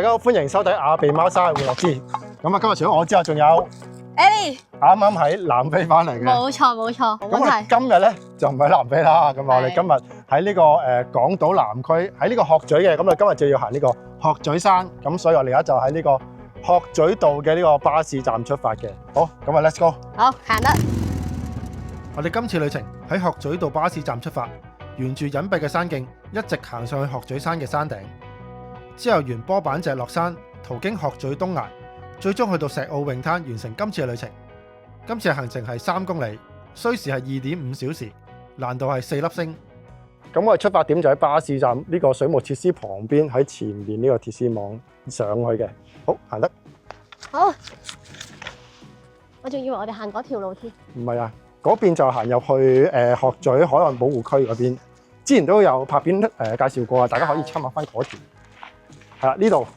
大家好，歡迎收睇亞鼻貓生活樂誌。咁啊，今日除咗我之外，仲有 Ellie，啱啱喺南非翻嚟嘅。冇錯冇錯，冇咁我哋問題。今日咧就唔喺南非啦。咁我哋今日喺呢個港島南區，喺呢個鶴咀嘅。咁我哋今日就要行呢個鶴咀山。咁所以我哋而家就喺呢個鶴咀道嘅呢個巴士站出發嘅。好，咁啊 ，Let's go。好，行得。我哋今次旅程喺鶴咀道巴士站出發，沿住隱蔽嘅山徑一直行上去鶴咀山嘅山頂，之後沿波板脊落山，途經鶴咀東崖，最終去到石澳泳灘，完成今次嘅旅程。今次嘅行程係3公里，需時係2.5小時，難度係4粒星。咁我哋出發點就喺巴士站呢個水務設施旁邊，喺前面呢個鐵絲網上去嘅。好，行得。好。我仲以為我哋行嗰條路添。唔係啊，嗰邊就行入去鶴咀海岸保護區嗰邊。之前都有拍片介紹過啊，大家可以參考翻嗰條。係啦，呢度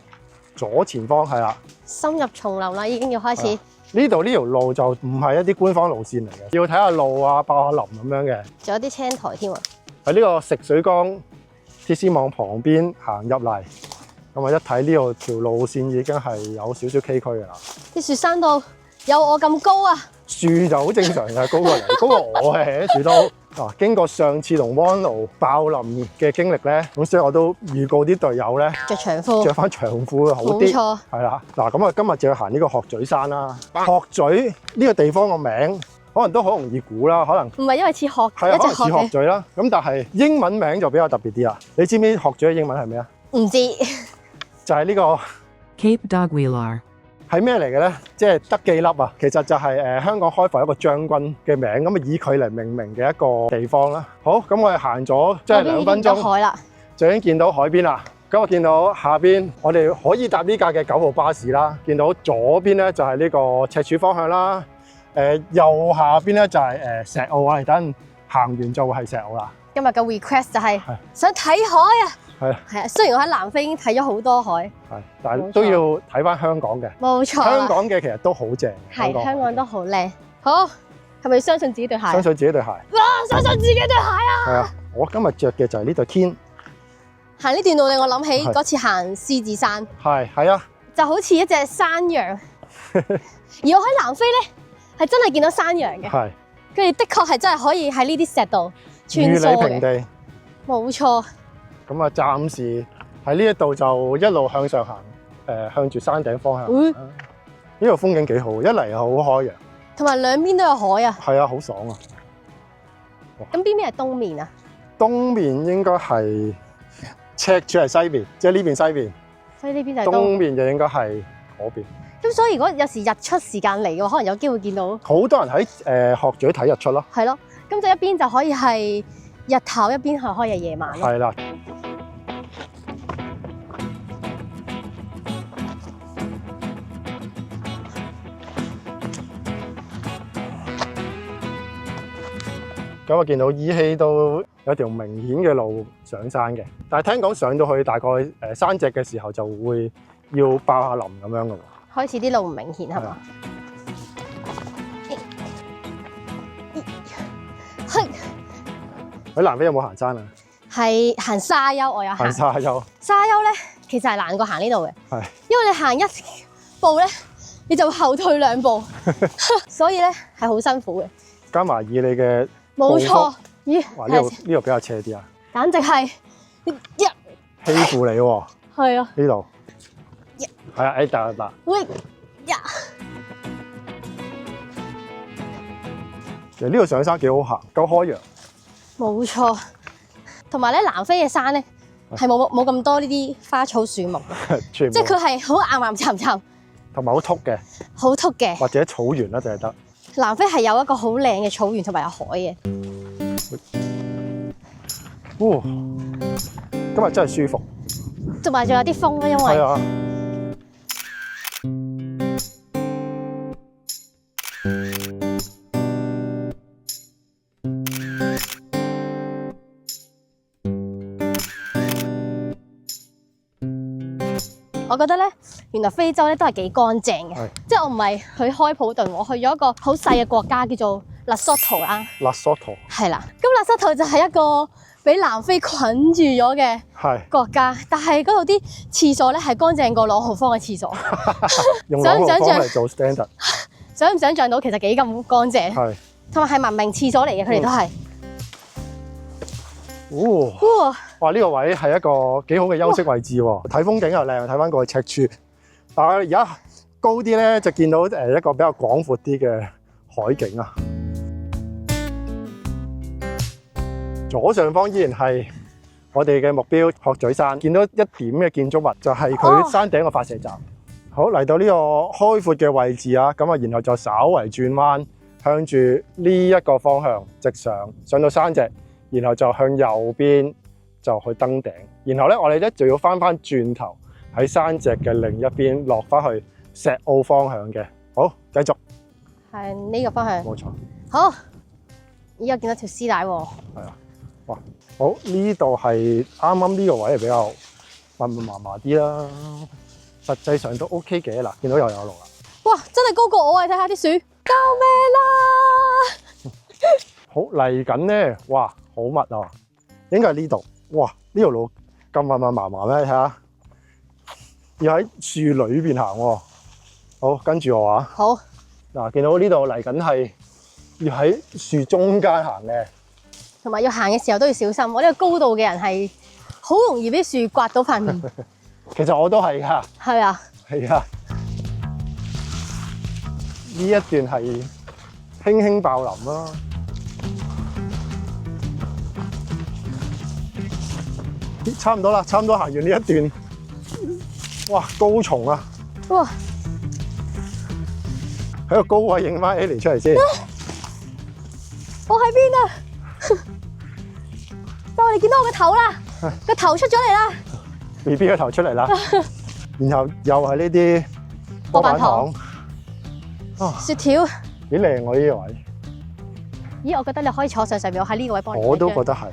左前方係啦。深入叢林啦，已經要開始。呢度呢條路就唔係一啲官方路線嚟嘅，要睇下路啊，爆下林咁樣嘅。仲有啲青苔添啊！喺呢個食水缸鐵絲網旁邊行入嚟，咁啊一睇呢度條路線已經係有少少崎嶇㗎啦。啲雪山度有我咁高啊！樹就好正常嘅，高過嚟，高過我嘅樹都。嗱，經過上次同灣路爆林嘅經歷咧，咁所以我都預告啲隊友咧着長褲，着翻長褲好啲。冇錯，係啦。嗱，咁啊今日就要行呢個鶴咀山啦。鶴咀呢個地方個名可能都好容易估啦，可能唔係因為似鶴，係啊，可能似一隻鶴鶴咀啦。咁但係英文名就比較特別啲啊。你知唔知鶴咀嘅英文係咩啊？唔知就係呢個 Cape d'Aguilar。係咩嚟嘅咧？即係德記粒啊！其實就係香港開埠一個將軍嘅名，咁啊以佢嚟命名嘅一個地方啦。好，咁我哋行咗即係2分鐘，海啦，就已經見到海邊啦。咁我見到下邊，我哋可以搭呢架嘅9號巴士啦。見到左邊咧就係呢個赤柱方向啦。右下邊咧就係石澳啊。等行完就會係石澳啦。今日嘅 request 就係想睇海啊！係啊，雖然我喺南非已經睇咗好多海，係，但係都要睇翻香港嘅。冇錯，香港嘅其實都好正。係香港都好靚。好，係咪要相信自己對鞋？相信自己對鞋。哇！相信自己對鞋啊！係啊，我今日着嘅就係呢對 Keen。行呢段路令我諗起嗰次行獅子山，係啊，就好似一隻山羊。而我喺南非咧，係真係見到山羊嘅。係。佢哋的確係真係可以喺呢啲石度穿梭嘅。如履平地。冇錯。咁啊，暫時喺呢一度就一路向上行，向住山頂方向。呢度風景幾好，一嚟又好開揚，同埋兩邊都有海啊。係啊，好爽啊！咁邊邊係東面啊？東面應該係赤柱係西邊，即係呢邊西邊。所以呢邊就係東面就應該係嗰邊。咁所以如果有時日出時間嚟嘅話，可能有機會見到。好多人喺鶴咀睇日出咯。係咯，咁就一邊就可以係日頭，一邊係可以係夜晚咯。係啦。咁我見到依稀都有條明顯嘅路上山嘅，但係聽講上到去大概山脊嘅時候就會要爆下林咁樣嘅喎。開始啲路唔明顯係嘛？喺南非有冇行山啊？係行沙丘，我有行。行沙丘。沙丘咧，其實係難過行呢度嘅。係。因為你行一步咧，你就會後退2步，所以咧係好辛苦嘅。加埋以你嘅冇錯，咦？哇！呢度比較斜啲啊！簡直係欺負你喎！係啊！呢度係啊！嗱，喂呀！其實呢度上山幾好行，夠開揚。冇錯，同埋咧南非嘅山咧係冇咁多呢啲花草樹木嘅，即係佢係好岩沉沉，同埋好禿嘅，好禿嘅，或者草原啦，就係得。南非係有一個好靚嘅草原同埋有海嘅。哇！今日真係舒服，同埋仲有啲風咯，因為係啊。我覺得咧，原來非洲咧都係幾乾淨嘅，即係我唔係去開普敦，我去咗一個好細嘅國家叫做 Lesotho 啦， Lesotho 係啦。咁 Lesotho 就係一個俾南非捆住咗嘅係國家，但係嗰度啲廁所咧係乾淨過朗豪坊嘅廁所。用朗豪坊嚟做 standard，想唔想像到其實幾咁乾淨？係同埋係文明廁所嚟嘅，佢哋都係。哇！哇！呢個位係一個幾好嘅休息位置喎，睇風景又靚，睇翻過去赤柱。但係而家高啲咧，就見到一個比較廣闊啲嘅海景啊。左上方依然係我哋嘅目標鶴咀山，見到一點嘅建築物就係佢山頂嘅發射站。好，嚟到呢個開闊嘅位置啊，咁啊，然後就稍為轉彎，向住呢一個方向直上到山脊，然後就向右邊就去登頂，然後咧我哋咧就要翻轉頭喺山脊嘅另一邊落翻去石澳方向嘅。好，繼續係呢個方向。冇錯。好，依家見到條絲帶喎。係啊，哇！好，呢度係啱呢個位係比較密麻麻啲啦，實際上都 OK 嘅。嗱，見到又有路啦。哇！真係高過我啊！睇下啲樹，救命啦！好，嚟緊咧，哇，好密啊！應該係呢度。哇！呢條路咁密密麻麻咩？睇下，要喺樹裏邊行喎。好，跟住我啊。好。嗱，見到呢度嚟緊係要喺樹中間行嘅，同埋要行嘅時候都要小心。我呢個高度嘅人係好容易俾樹刮到塊面。其實我都係㗎。係啊。係啊。呢一段係輕輕爆林啦。差唔多啦，差唔多行完呢一段。哇，高松啊！哇！喺個高位影翻 Ellie 出嚟先。我喺邊啊？就你見到我個頭啦，個頭出咗嚟啦。BB 個頭出嚟啦，然後又係呢啲波板糖。雪條。幾靚喎呢個位。咦，我覺得你可以坐上面，我喺呢個位幫你。我都覺得係。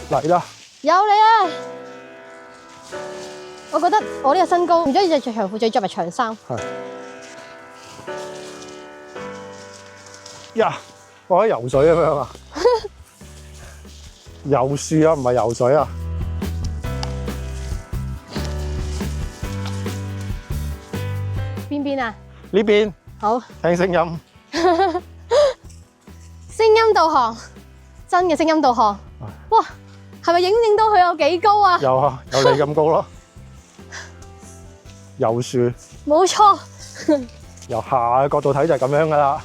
嚟啦！有你啊！我覺得我呢個身高唔中意着長褲，着埋長衫。係。呀！我喺游水咁樣啊！游樹啊，唔係游水啊！邊邊啊？呢邊。好。聽聲音。聲音導航，真嘅聲音導航。哇！係咪影到佢有幾高啊？有啊，有你咁高咯。游樹。冇錯。由下嘅角度睇就係咁樣噶啦。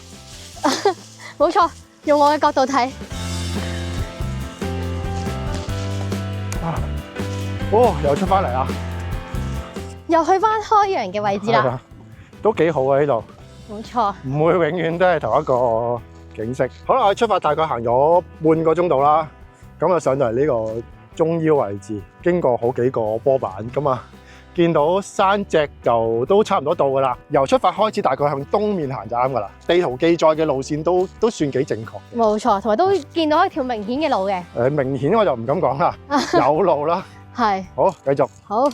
冇錯，用我嘅角度睇。哦，又出翻嚟啦。又去翻開陽嘅位置啦。都幾好啊呢度。冇錯。唔會永遠都係同一個景色。好啦，我出發大概行咗半個鐘度啦。咁啊上到嚟呢個中腰位置，經過好幾個波板，咁啊見到山脊就都差唔多到噶啦。由出發開始，大概向東面行就啱噶啦。地圖記載嘅路線都算幾正確。冇錯，同埋都見到一條明顯嘅路嘅。明顯我就唔敢講啦，有路啦。係。好，繼續。好。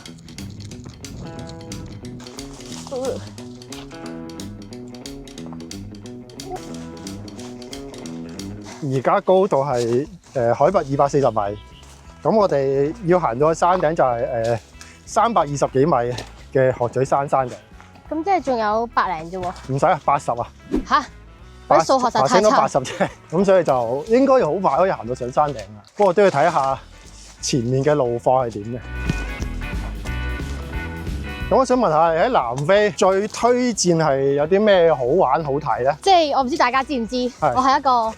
而家高度係海拔240米，咁我哋要行到山頂就係320幾米嘅鶴咀山山頂。咁即係仲有百零啫喎？唔使啊，80啊。嚇！我啲數學實太差。80啫，咁所以就應該好快可以行到上山頂啦。不過都要睇下前面嘅路況係點嘅。咁我想問下，你喺南非最推薦係有啲咩好玩好睇咧？即係我唔知大家知唔知，我係一個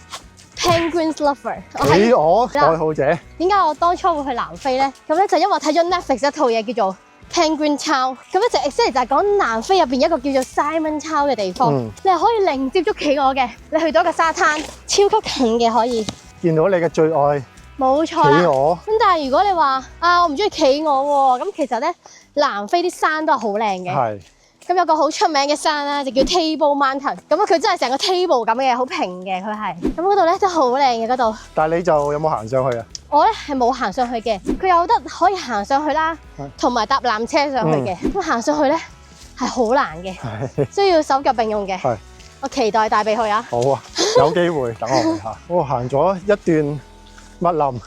penguins lover。企鵝愛好者。點解我當初會去南非咧？咁咧就因為我睇咗 Netflix 一套嘢叫做 Penguin Town， 咁咧就 exactly 就係講南非入邊一個叫做 Simon Town 嘅地方。你係可以零接觸企鵝嘅，你去到一個沙灘，超級近嘅可以見到你嘅最愛。冇錯啦。企鵝。咁但係如果你話我唔中意企鵝喎，咁其實咧南非啲山都係好靚嘅。係。咁有個好出名嘅山啦，就叫 Table Mountain。咁佢真係成個 table 咁嘅，好平嘅佢係。咁嗰度咧都好靚嘅嗰度。但係你就有冇行上去啊？我咧係冇行上去嘅，佢有得可以行上去啦，同埋搭纜車上去嘅。咁行上去咧係好難嘅，需要手腳並用嘅。係。我期待帶你去啊！好啊，有機會等我去下。我行咗一段密林，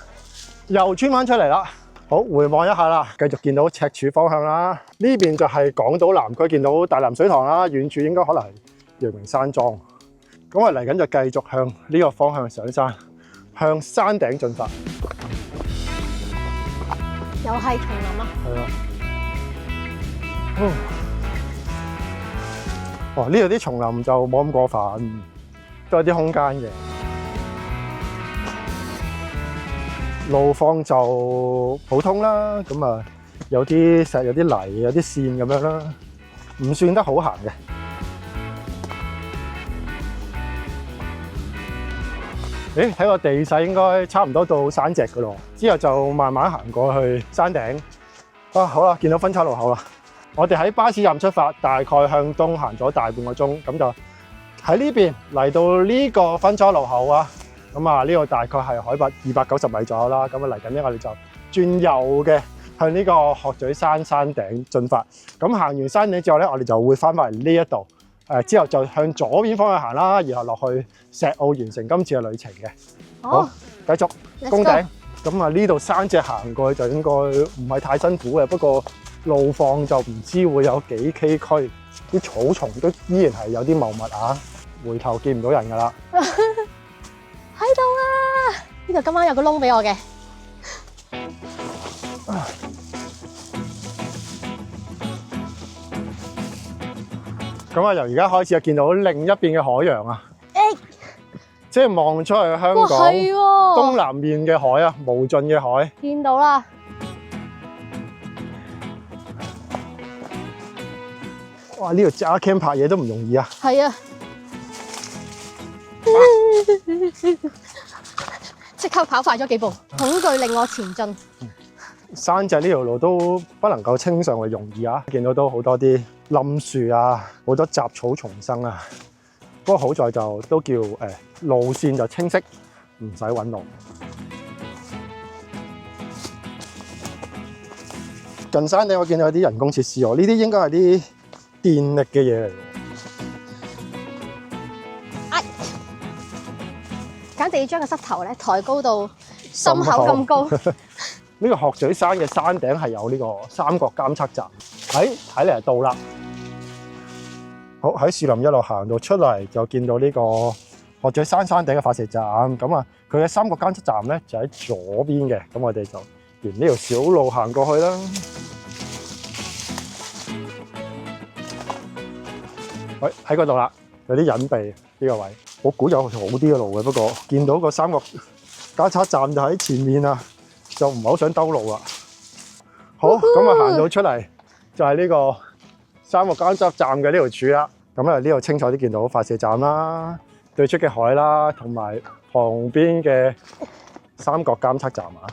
又穿翻出嚟啦。好，回望一下啦，繼續見到赤柱方向啦。呢邊就係港島南區，見到大南水塘啦。遠處應該可能係陽明山莊。咁我嚟緊就繼續向呢個方向上山，向山頂進發。又係叢林啊！係啊。哦，呢度啲叢林就冇咁過分，都有啲空間嘅。路況就普通啦，咁啊有啲石、有啲泥、有啲線咁樣啦，唔算得好行嘅。睇個地勢應該差唔多到山脊噶咯，之後就慢慢行過去山頂。好啦，見到分岔路口啦。我哋喺巴士站出發，大概向東行咗大半個鐘，咁就喺呢邊嚟到呢個分岔路口啊。咁啊，呢個大概係海拔290米左右啦。咁啊，嚟緊咧，我哋就轉右嘅向呢個鶴咀山山頂進發。咁行完山頂之後咧，我哋就會翻返嚟呢一度。之後就向左邊方向行啦，然後落去石澳完成今次嘅旅程嘅。好，繼續攻頂。咁啊，呢度山脊行過去就應該唔係太辛苦嘅，不過路況就唔知會有幾崎嶇，啲草叢都依然係有啲茂密啊。回頭見唔到人㗎啦。喺度啊！呢度今晚有個窿俾我嘅。咁啊，由而家開始就見到另一邊嘅海洋啊！即係望出去香港東南面嘅海啊，無盡嘅海。見到啦！哇！呢度揸 cam 拍嘢都唔容易啊！係啊！即刻跑快咗幾步，恐懼令我前進。山脊呢條路都不能夠稱上為容易啊！見到都好多啲冧樹啊，好多雜草叢生啊。不過好在就都叫路線就清晰，唔使揾路。近山頂我見到有啲人工設施喎，呢啲應該係啲電力嘅嘢嚟。簡直要將個膝頭咧抬高到心口咁高。呢個鶴咀山嘅山頂係有呢個三角監測站，睇嚟係到啦。好，喺樹林一路行到出嚟，就見到呢個鶴咀山山頂嘅發射站。咁啊，佢嘅三角監測站咧就喺左邊嘅。咁我哋就沿呢條小路行過去啦。喂，喺嗰度啦，有啲隱蔽呢個位。我估有條好啲嘅路嘅，不過見到個三角監測站就喺前面啊，就唔係好想兜路啦。好，咁啊行到出嚟就係呢個三角監測站嘅呢條柱啦。咁啊呢度清楚啲見到發射站啦、對出嘅海啦，同埋旁邊嘅三角監測站啊。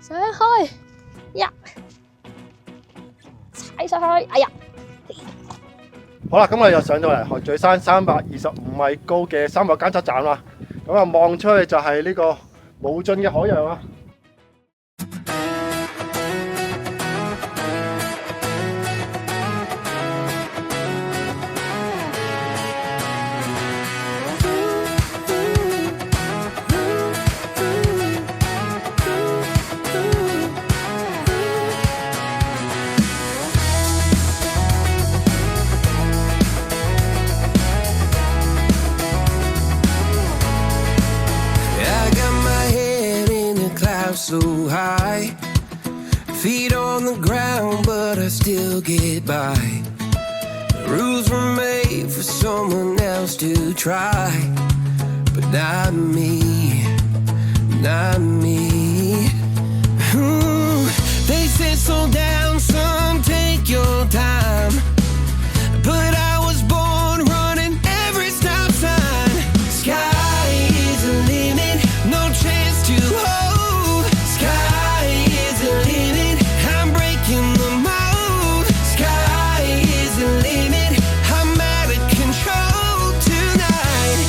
上去呀，踩上去，哎呀！好啦，咁我哋就上到嚟鶴咀山325米高嘅三角監測站啦。咁啊望出去就係呢個無盡嘅海洋啊！ still get by. Rules were made for someone else to try, but not me, not me. They said slow down, son, take your time, but I was born running every stop sign. Sky is the limit, no chance to hold. Sky is the limit, I'm breaking the mold. Sky is the limit, I'm out of control tonight.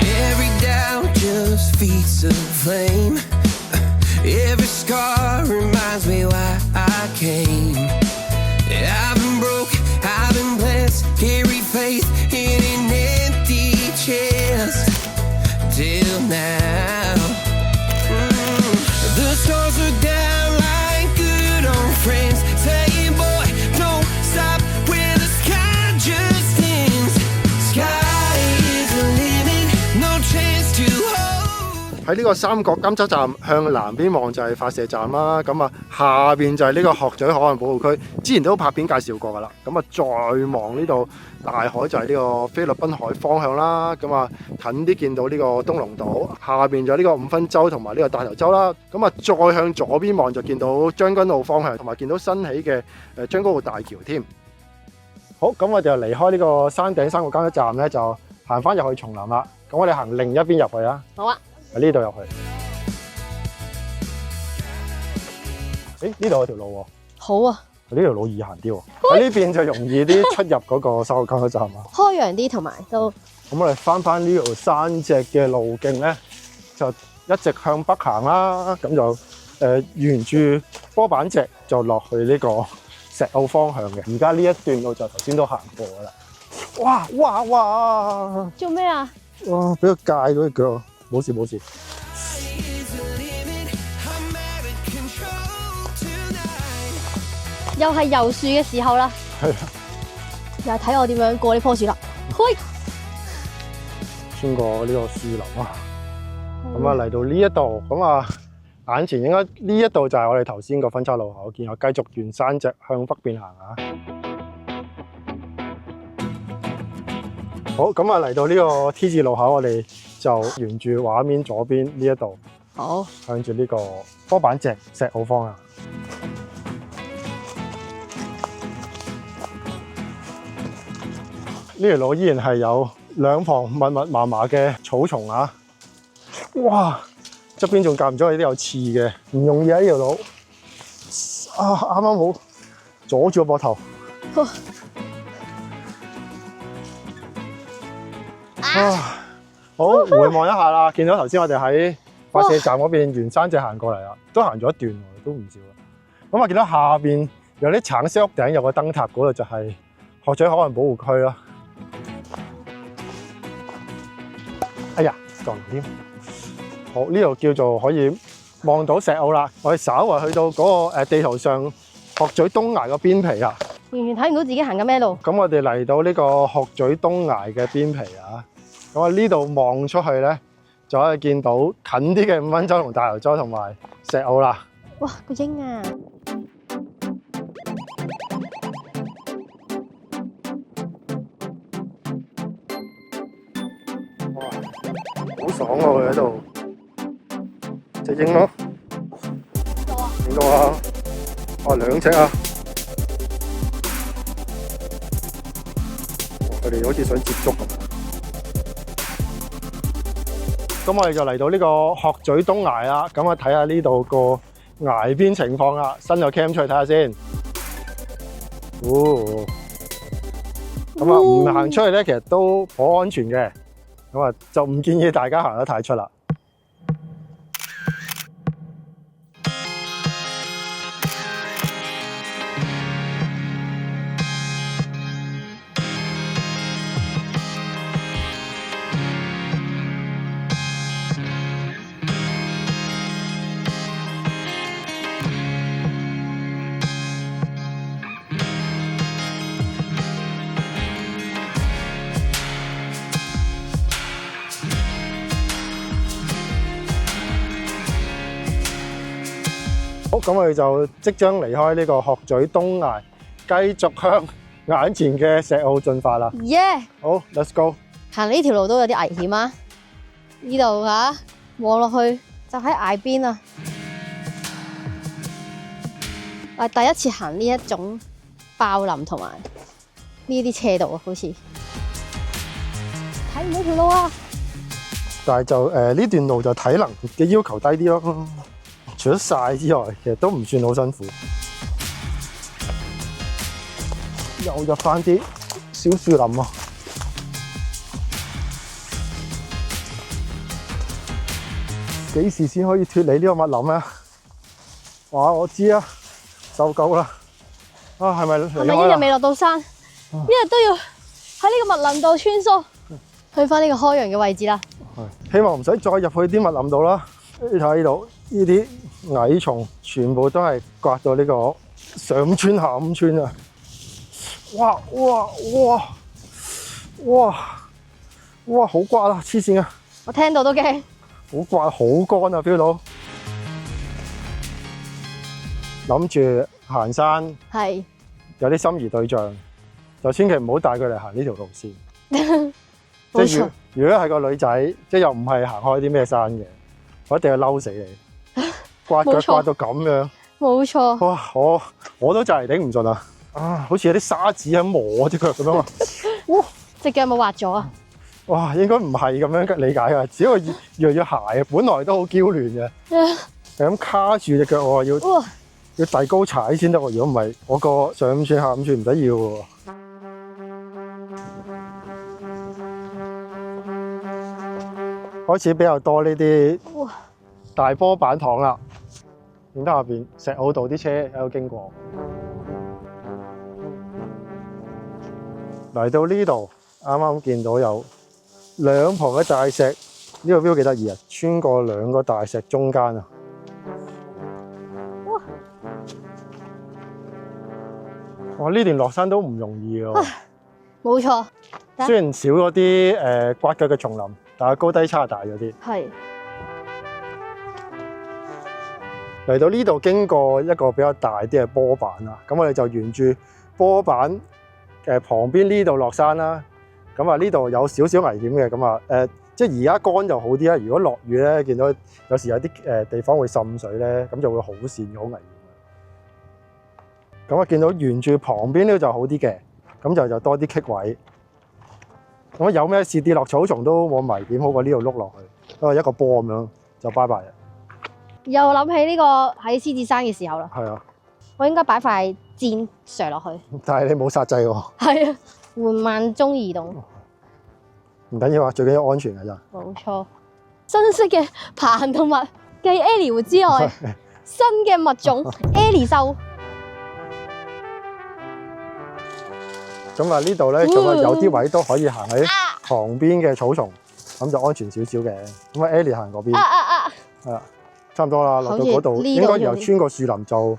Every doubt just feeds the flame. Every scar reminds me why I came. I've been broke, I've been blessed, carry faith in an empty chest till now. The stars are down like good old friends, saying, boy, don't stop when the sky just ends. Sky is the limit, no chance to hold. 喺呢個三角監測站向南邊望就係發射站啦，咁啊下邊就係呢個鶴咀海岸保護區，之前都拍片介紹過㗎啦。咁啊再望呢度大海就係呢個菲律賓海方向啦，咁啊近啲見到呢個東龍島，下邊就係呢個五分洲同埋呢個大頭洲啦。咁啊再向左邊望就見到將軍澳方向，同埋見到新起嘅將軍澳大橋添。好，咁我哋就離開呢個山頂三角監測站咧，就行翻入去叢林啦。咁我哋行另一邊入去啊。好啊，喺呢度入去。誒呢度有條路喎。好啊，呢條路易行啲喎。喺呢邊就容易啲出入嗰個三角監測站啊。開揚啲同埋都。咁我哋翻呢條山脊嘅路徑咧，就一直向北行啦。咁就沿住波板脊就落去呢個石澳方向嘅。而家呢一段路就頭先都行過㗎啦。哇哇哇！做咩啊？哇！俾佢戒咗隻腳，冇事冇事。又係遊樹嘅時候啦。係啊。又係睇我點樣過呢棵樹啦。開。穿過呢個樹林啊，咁啊嚟到呢一度，咁啊眼前應該呢一度就係我哋頭先個分岔路口，見我繼續沿山脊向北邊行啊。好，咁啊嚟到呢個 T 字路口，我哋就沿住畫面左邊呢一度，好，向住呢個波板脊石澳方向。呢條路依然係有兩旁密密麻麻嘅草叢啊！哇，側邊仲間唔中有啲有刺嘅，唔容易啊！呢條路啊，啱啱好阻住個膊頭。啊，好回望一下啦，見到頭先我哋喺發射站嗰邊沿山脊行過嚟啦，都行咗一段喎，都唔少啦。咁啊，見到下邊有啲橙色屋頂有個燈塔，嗰度就係鶴咀海岸保護區啦。哎呀，撞添！好，呢度叫做可以望到石澳啦。我哋稍為去到嗰個地圖上鶴咀東崖個邊皮啊，完全睇唔到自己行緊咩路。咁我哋嚟到呢個鶴咀東崖嘅邊皮啊，咁啊呢度望出去咧，就可以見到近啲嘅五分洲同大頭洲同埋石澳啦。哇，個鷹啊！好爽啊！佢喺度，隻鷹咯，見到啊，哦兩隻啊，佢哋好似想接觸咁。咁我哋就嚟到呢個鶴咀東崖啦，咁啊睇下呢度個崖邊情況啦，伸個 cam 出去睇下先。哦，咁啊唔行出去咧，其實都好安全嘅。咁啊，就唔建議大家行得太出啦。好，咁我哋就即將離開呢個鶴咀東崖，繼續向眼前嘅石澳進發啦。耶！好，let's go。行呢條路都有啲危險啊！呢度嚇望落去就喺崖邊啊！我第一次行呢一種爆林同埋呢啲斜度啊，好似睇唔到條路啊！但係就呢段路就體能嘅要求低啲咯。除咗曬之外，其實都唔算好辛苦。又入翻啲小樹林啊！幾時先可以脱離呢個密林啊？哇！我知啊，受夠啦！啊，係咪離開啦？係咪一日未落到山，一日都要喺呢個密林度穿梭，去翻呢個開揚嘅位置啦？希望唔使再入去啲密林度啦。你睇呢度呢啲蟻蟲，全部都係刮到呢個上五村下五村啊！哇哇哇哇哇，好刮啦！黐線啊！我聽到都驚。好刮，好乾啊！feel到。諗住行山，係有啲心儀對象，就千祈唔好帶佢嚟行呢條路線。冇錯即係如果係個女仔，即係又唔係行開啲咩山嘅，我一定係嬲死你，刮腳冇錯刮到咁樣。冇錯。哇！我都就嚟頂唔順啦！啊，好似有啲沙子喺磨隻腳咁樣啊！哇！隻腳有冇滑咗啊？哇，應該唔係咁樣理解㗎，只不過越嚟越鞋啊，本來都好嬌嫩嘅，係咁卡住隻腳喎，哇！要遞高踩先得喎，如果唔係，我個上五寸下五寸唔使要喎。開始比較多呢啲大波板糖啦，見到下邊石澳道啲車喺度經過，嚟到呢度啱啱見到有兩旁嘅大石，呢個 view 幾得意啊！穿過兩個大石中間啊！哇！呢段落山都唔容易喎。冇錯。雖然少咗啲刮腳嘅叢林，但係高低差大咗啲。係。嚟到呢度經過一個比較大啲嘅波板啦，咁我哋就沿住波板旁邊呢度落山啦。咁啊呢度有少少危險嘅，咁啊即係而家乾就好啲啦。如果落雨咧，見到有時有啲地方會滲水咧，咁就會好跣好危險。咁啊見到沿住旁邊呢度就好啲嘅，咁就多啲棘位。咁有咩事跌落草叢都冇危險，好過呢度碌落去，因為一個波咁樣就拜拜啦。又諗起呢個喺獅子山嘅時候啦。係啊，我應該擺塊箭射落去。但係你冇煞掣喎。係啊，緩慢中移動。唔緊要啊，最緊要安全㗎咋。冇錯。新式嘅爬行動物，繼 Ellie 狐之外，新嘅物種 Ellie 獸。咁啊呢度咧，咁啊有啲位都可以行喺旁邊嘅草叢，咁就安全少少嘅。咁啊 Ellie 行嗰邊，係啦，差唔多啦，落到嗰度應該由穿過樹林就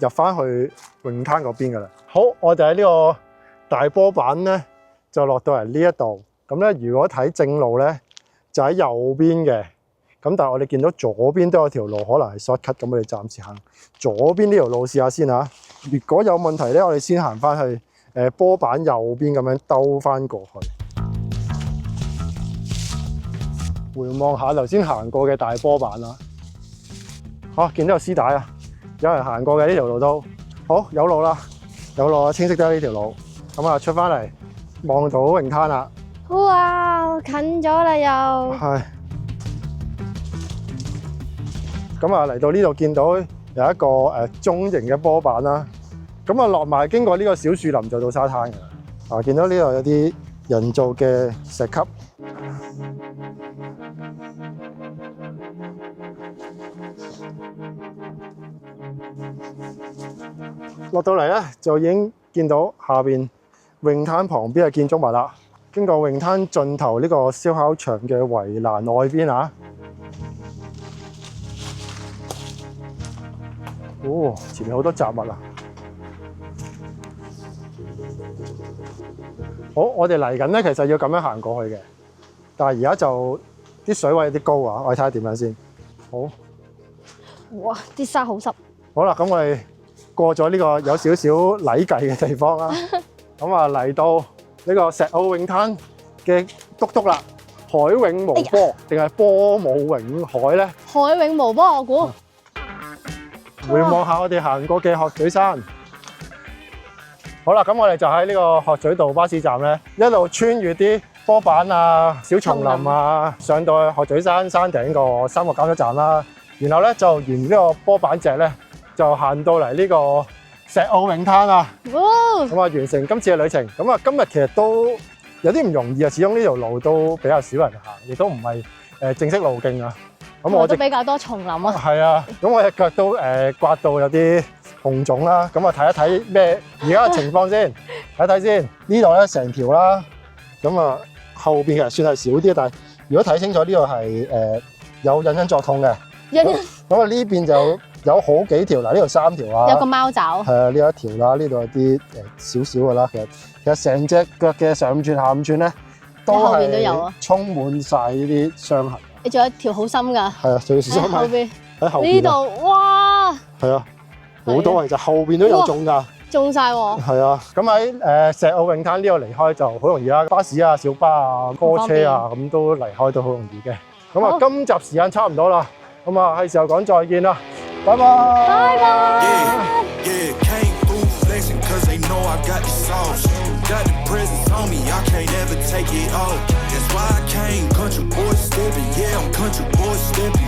入翻去泳灘嗰邊噶啦。好，我哋喺呢個大波板咧就落到嚟呢一度。咁咧如果睇正路咧就喺右邊嘅，咁但係我哋見到左邊都有條路可能係 shortcut，咁我哋暫時行左邊呢條路試下先嚇。如果有問題咧，我哋先行翻去波板右邊咁樣兜翻過去。回望下頭先行過嘅大波板啦，見到有絲帶啊，有人行過嘅呢條路都好有路啦，有路啊，清晰得呢條路。咁啊出翻嚟望到泳灘啦。哇，近咗啦又。係。咁啊嚟到呢度見到有一個中型嘅波板啦。咁啊落埋經過呢個小樹林就到沙灘㗎啦。見到呢度有啲人造嘅石級。落到嚟咧，就已經見到下邊泳灘旁邊嘅建築物啦。經過泳灘盡頭呢個燒烤場嘅圍欄外邊啊，哦，前面好多雜物啊！好，我哋嚟緊咧，其實要咁樣行過去嘅，但係而家就啲水位有啲高啊，我哋睇下點樣先。好，哇！啲沙好濕。好啦，咁我哋過咗呢個有少少禮計嘅地方啦，咁啊嚟到呢個石澳泳灘嘅篤篤啦，海泳無波定係波舞泳海咧？海泳無波，我估。回望下我哋行過嘅鶴咀山。好啦，咁我哋就喺呢個鶴咀道巴士站咧，一路穿越啲波板啊、小叢林啊，上到去鶴咀山山頂個三個交通站啦。然後咧就沿呢個波板脊咧，就行到嚟呢個石澳泳灘啦。哇！咁啊，完成今次嘅旅程。咁啊，今日其實都有啲唔容易啊，始終呢條路都比較少人行，亦都唔係正式路徑啊。咁我都比較多叢林啊。係啊，咁我隻腳都刮到有啲紅腫啦。咁啊，睇一睇咩而家嘅情況先，睇睇先。呢度咧成條啦，咁啊後邊其實算係少啲，但係如果睇清楚呢度係有隱隱作痛嘅。咁啊呢邊就有好幾條，嗱呢度3條啦，有個貓爪。係啊，呢一條啦，呢度有啲少少嘅啦。其實成隻腳嘅上5寸下5寸咧，都後邊都有係啊，充滿晒呢啲傷痕。你仲有一條好深㗎。係啊，仲要小心後邊。喺後邊呢度哇！係啊，好多其實後邊都有中㗎。中晒喎。係啊，咁喺石澳泳灘呢度離開就好容易啦，巴士啊、小巴啊、哥車啊咁都離開都好容易嘅。咁啊，今集時間差唔多啦，咁啊係時候講再見啦，拜拜。拜拜。 Yeah, came through flexing cause they know I got the sauce. Got the presents on me, I can't ever take it off. That's why I came country boy stepping. Yeah, I'm country boy stepping.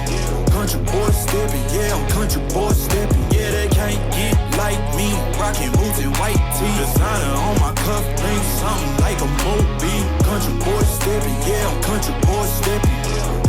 Country boy stepping. Yeah, I'm country boy stepping. Yeah, they can't get like me. Rockin' boots and white tee. Designer on my cuff, bring something like a movie. Country